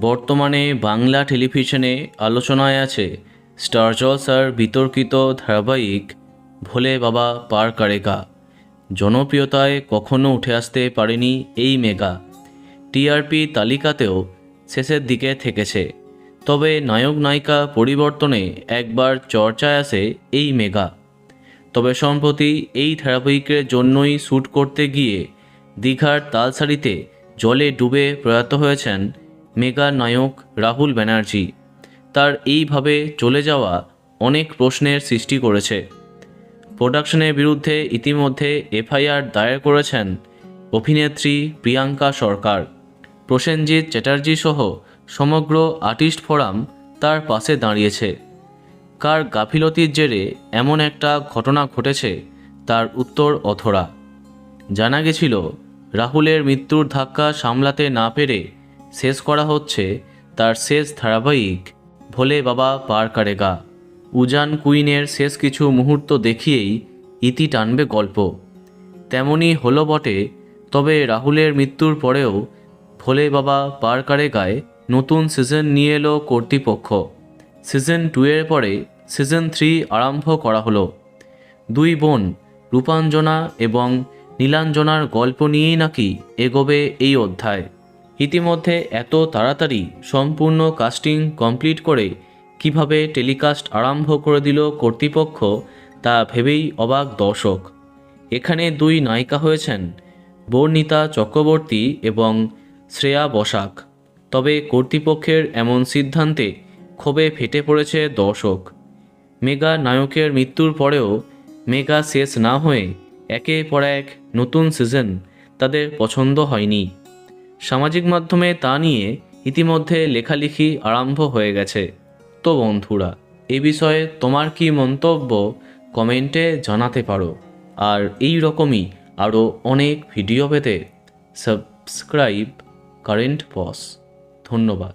বর্তমানে বাংলা টেলিভিশনে আলোচনায় আছে স্টার জলসার বিতর্কিত ধারাবাহিক ভোলে বাবা পার করেগা। জনপ্রিয়তায় কখনো উঠে আসতে পারেনি এই মেগা। টিআরপি তালিকাতেও শেষের দিকে থেকেছে। তবে নায়ক নায়িকা পরিবর্তনে একবার চর্চায় আসে এই মেগা। তবে সম্প্রতি এই ধারাবাহিকের জন্যই শ্যুট করতে গিয়ে দীঘার তালসারিতে জলে ডুবে প্রয়াত হয়েছেন মেগা নায়ক রাহুল ব্যানার্জি। তার এইভাবে চলে যাওয়া অনেক প্রশ্নের সৃষ্টি করেছে। প্রোডাকশনের বিরুদ্ধে ইতিমধ্যে এফআইআর দায়ের করেছেন অভিনেত্রী প্রিয়াঙ্কা সরকার। প্রসেনজিৎ চ্যাটার্জি সহ সমগ্র আর্টিস্ট ফোরাম তার পাশে দাঁড়িয়েছে। কার গাফিলতির জেরে এমন একটা ঘটনা ঘটেছে তার উত্তর অথরা। জানা গেছিল রাহুলের মৃত্যুর ধাক্কা সামলাতে না পেরে শেষ করা হচ্ছে তার শেষ ধারাবাহিক ভোলে বাবা পার করেগা। উজান কুইনের শেষ কিছু মুহূর্ত দেখিয়েই ইতি টানবে গল্প। তেমনই হলো বটে। তবে রাহুলের মৃত্যুর পরেও ভোলে বাবা পার করেগায় নতুন সিজন নিয়ে এলো কর্তৃপক্ষ। সিজন 2 এর পরে সিজন 3 আরম্ভ করা হলো। দুই বোন রূপাঞ্জনা এবং নীলাঞ্জনার গল্প নিয়েই নাকি এগোবে এই অধ্যায়। ইতিমধ্যে এত তাড়াতাড়ি সম্পূর্ণ কাস্টিং কমপ্লিট করে কিভাবে টেলিকাস্ট আরম্ভ করে দিল কর্তৃপক্ষ তা ভেবেই অবাক দর্শক। এখানে দুই নায়িকা হয়েছেন বর্ণিতা চক্রবর্তী এবং শ্রেয়া বসাক। তবে কর্তৃপক্ষের এমন সিদ্ধান্তে ক্ষোভে ফেটে পড়েছে দর্শক। মেগা নায়কের মৃত্যুর পরেও মেগা শেষ না হয়ে একের পর এক নতুন সিজন তাদের পছন্দ হয়নি। সামাজিক মাধ্যমে তা নিয়ে ইতিমধ্যে লেখালেখি আরম্ভ হয়ে গেছে। তো বন্ধুরা, এ বিষয়ে তোমার কি মন্তব্য কমেন্টে জানাতে পারো। আর এই রকমই আরও অনেক ভিডিও পেতে সাবস্ক্রাইব কারেন্ট বস। ধন্যবাদ।